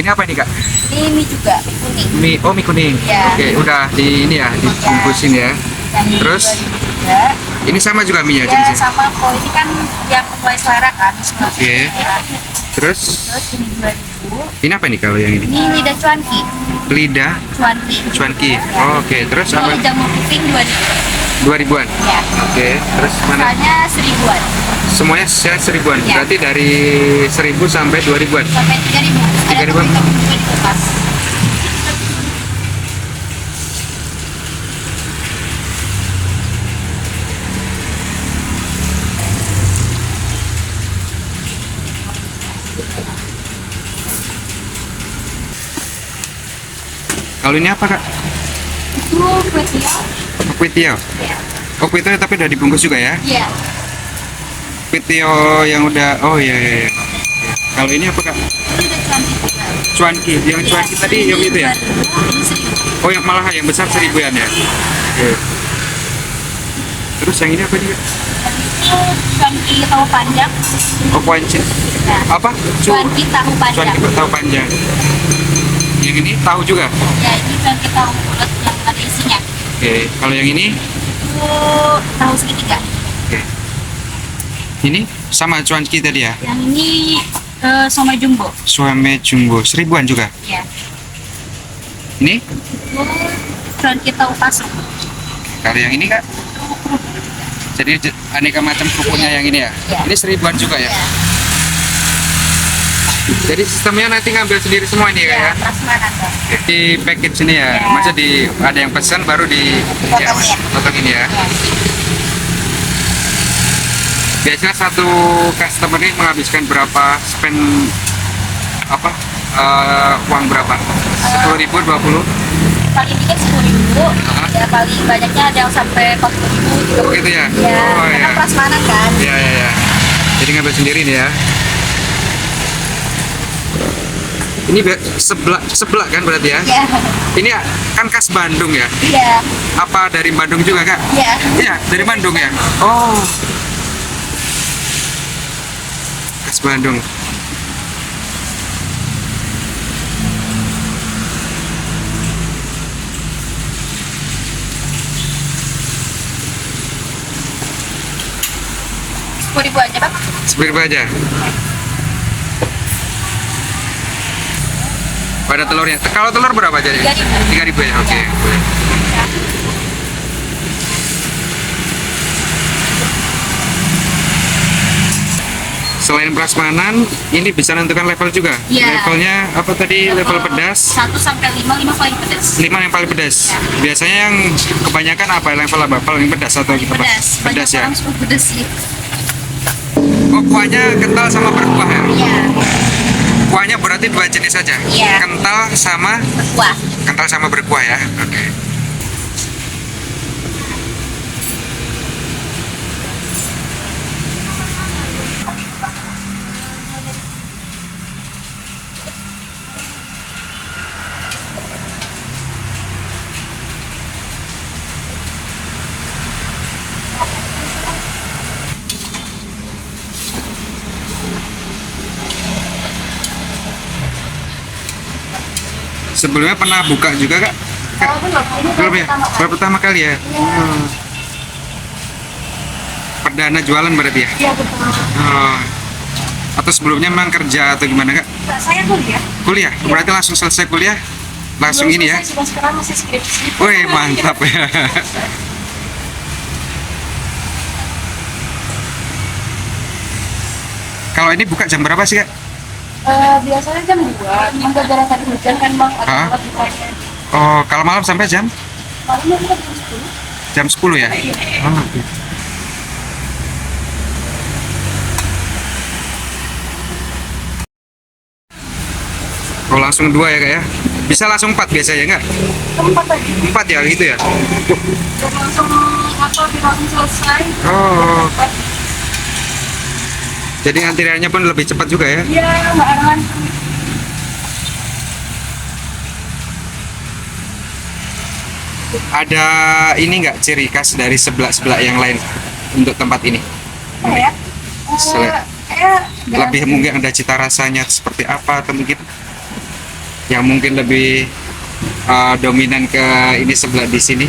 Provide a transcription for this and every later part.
Ini apa nih Kak? Ini mie juga, mie kuning. Mie kuning. Ya. Oke, udah di ini ya, dibungkusin ya. Yang ini Terus? 2000 juga. Ini sama juga mie-nya Ya jenisnya. sama kok, ini kan yang sesuai selera kan. Oke. Terus Terus ini 2000. ini apa nih kalau yang ini? Ini lidah cuanki. Lidah Cuanki. cuanki. Ya. Oh, oke, terus apa? Ini jamur kuping 2000-an. Ya. Oke, terus mana? Misalnya 1000-an Semuanya saya 1000-an. Ya. Berarti dari 1000 sampai 2000-an. sampai 3000. Ada 3000-an. topping juga di kulkas. Kalau ini apa Kak? Itu kue tiaw. Kue tiaw. Ya. Oh, kue tiaw tapi udah dibungkus juga ya? Iya. Kue tiaw yang udah, oh iya iya. Iya. Kalau ini apa Kak? Ini udah cuanki juga. Cuanki. Yang cuanki tadi yang itu ya? Ini 1000. Oh, yang malah yang besar 1000-an ya? Oke. Terus yang ini apa juga? Itu cuanki tahu panjang. Oh, kuancit. Nah, Apa? cuanki tahu panjang. Cuanki tahu panjang. Yang ini tahu juga. Ya, ini cuanki tahu bulat yang ada isinya. Oke. Kalau yang ini? Itu tahu segitiga. Oke. Ini sama cuanki tadi ya? Yang ini somai jumbo. Suame jumbo 1000-an juga. Ya. Ini? Itu cuanki tahu pasung. Kalau yang ini Kak? Jadi aneka macam kerupuknya yang ini ya? Ya. Ini 1000-an juga ya? Ya. Jadi sistemnya nanti ngambil sendiri semua ini ya? Kak, Ya, ya? prasmanan Bang. Di package sini ya? Ya. Masa ada yang pesan baru ya, Potong ya. potong ini ya? Ya. Biasanya satu customer ini menghabiskan berapa spend apa uang berapa? 10.000, 20? Paling dikit 10.000. Ya paling banyaknya ada yang sampai 40.000. Oh gitu ya? Ya, Oh karena ya. prasmanan kan. Ya ya ya. Jadi ngambil sendiri nih ya. Ini seblak kan berarti ya? Ya. Ini kan khas Bandung ya? Iya. Apa dari Bandung juga Kak? Iya. Iya, dari Bandung ya? Oh. Khas Bandung. Ribu aja Bang. 10.000 aja. Pada telurnya. Kalau telur berapa aja? 3.000. 3.000 ya. Oke, boleh. Selain prasmanan, ini bisa menentukan level juga. Iya. Levelnya apa tadi? Level pedas. 1 sampai 5, 5 paling pedas. 5 yang paling pedas. Biasanya yang kebanyakan apa? Level apa? Paling pedas atau Paling apa? pedas. Pedas Banyak ya. orang suka pedas sih. Oh, kuahnya kental sama berkuah ya? Iya. Kuahnya berarti dua jenis saja. Iya. Kental Berkuah. sama berkuah ya. Oke. Sebelumnya pernah buka juga Kak? Oh, belum. Ini Belum ya? pertama kali. Baru pertama kali ya? Hmm. Perdana jualan berarti ya? Iya, betul. Oh. Atau sebelumnya memang kerja atau gimana Kak? Saya kuliah. Kuliah? Berarti langsung selesai kuliah? Langsung Belum ini ya? selesai, sudah sekarang masih skripsi. Wih, mantap ya. Kalau ini buka jam berapa sih Kak? Biasanya jam 2. Cuma gara-gara tadi hujan kan Bang, ada Hah? telat bukanya. Oh, kalau malam sampai jam? Malamnya kita jam 10. Jam 10 ya? Oh, oke. Oh, langsung 2 ya Kak ya? Bisa langsung 4 biasanya nggak? Tempat tadi. 4 ya gitu ya? Dan langsung langsung selesai. Oh, jadi antriannya pun lebih cepat juga ya? Iya, nggak ada ngantri. Ada ini nggak ciri khas dari sebelah-sebelah yang lain untuk tempat ini? Apa ya? Selera. Kayak Lebih mungkin ada cita rasanya seperti apa atau mungkin? yang mungkin lebih dominan ke ini sebelah di sini.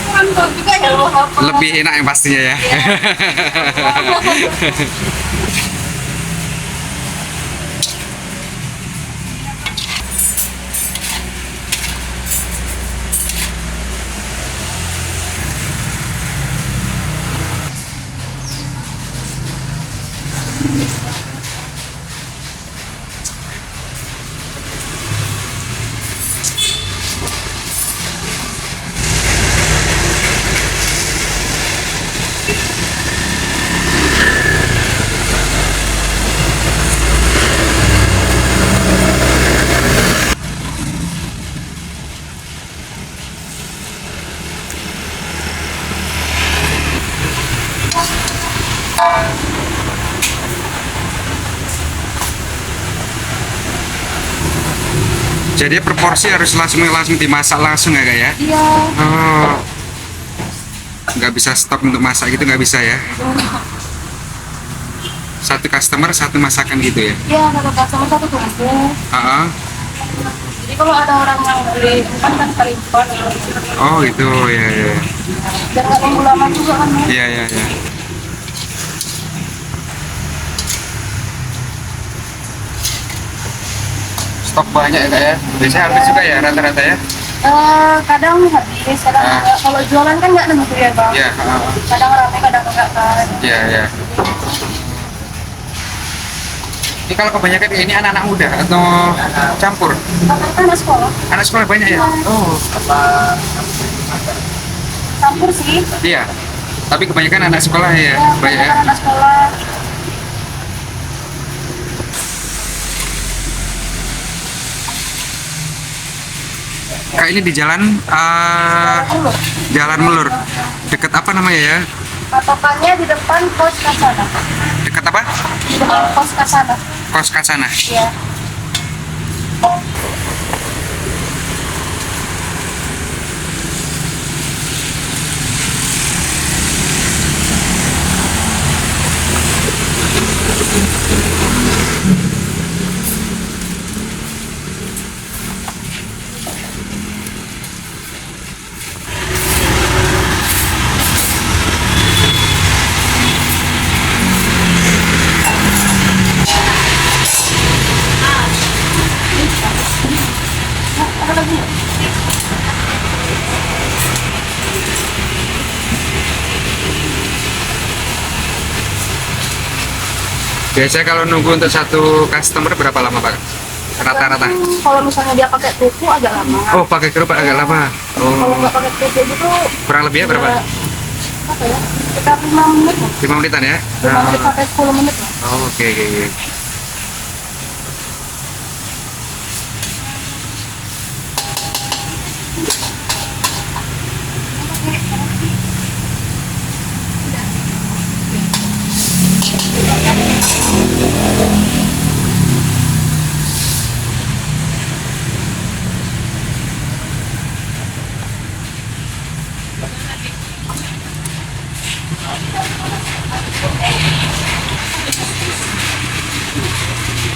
Kurang tahu juga ya loh apa. Lebih enak yang pastinya ya. Jadi proporsi harus langsung dimasak langsung ya kak ya? Iya. Oh, nggak bisa stok untuk masak gitu, nggak bisa ya? Satu customer satu masakan gitu ya? Iya, satu customer satu tungku. Ah, Jadi kalau ada orang yang beli empat kan kali empat. oh gitu ya ya. Biar nggak nunggu lama juga kan. Iya ya ya. Stok banyak ya kak ya? Biasanya habis juga ya rata-rata ya? Kadang habis, kadang enggak. Kalau jualan kan nggak nentu ya bang. Iya. Kadang rame, kadang enggak kan. Iya ya. Ini kalau kebanyakan ini anak-anak muda atau campur? Karena kan anak sekolah, Anak sekolah banyak ya? Oh, campur sih. iya. Tapi kebanyakan anak sekolah ya, Ya, banyak ya. anak sekolah. Kak ini di jalan Dulu. Jalan Melur. Deket apa namanya ya? Patokannya di depan pos Kasana. Deket apa? Di depan pos Kasana. Kos Kasana. Iya. Ada lagi nggak? Biasanya kalau nunggu untuk satu customer berapa lama Pak? Rata-rata. Kalau misalnya dia pakai tuku agak lama. Oh, pakai kerupuk agak lama. Kalau Oh, nggak pakai tuku gitu kurang lebihnya berapa? ya, apa ya? Sekitar 5 menit lah. 5 menitan ya? 5 menit sampai 10 menit lah. Oh, oke oke oke.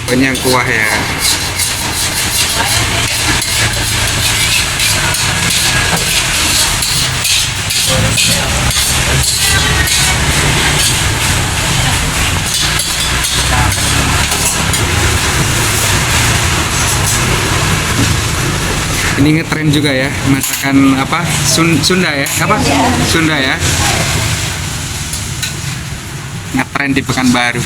Banyak kuah ya. Ini ngetren juga ya masakan apa Sunda ya apa Sunda ya, ngetren di Pekanbaru.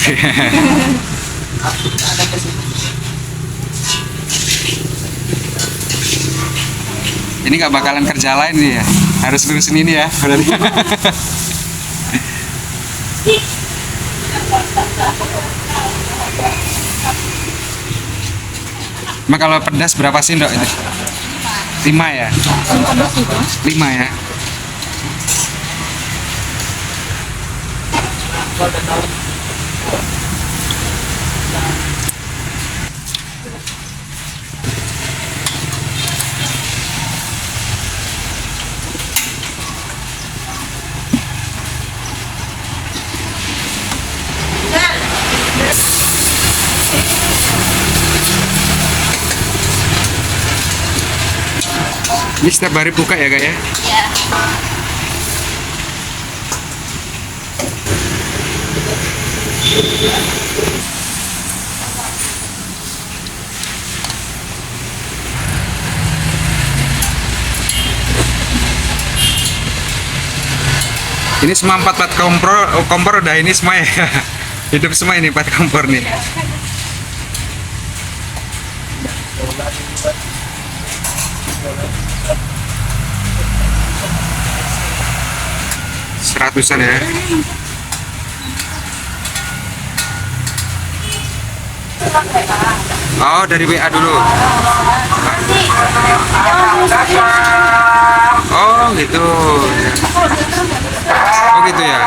Ini nggak bakalan kerja lain nih ya, harus ngurusin ini ya berarti. Emang kalau pedas berapa sih Dok itu? 5 ya? 5 ya? Ini setiap hari buka ya kak ya? Ya. Ini semua empat kompor udah ini semua ya. Hidup semua ini 4 kompor nih. Seratusan ya. Oh, dari WA dulu. Oh, gitu. Oh, gitu ya.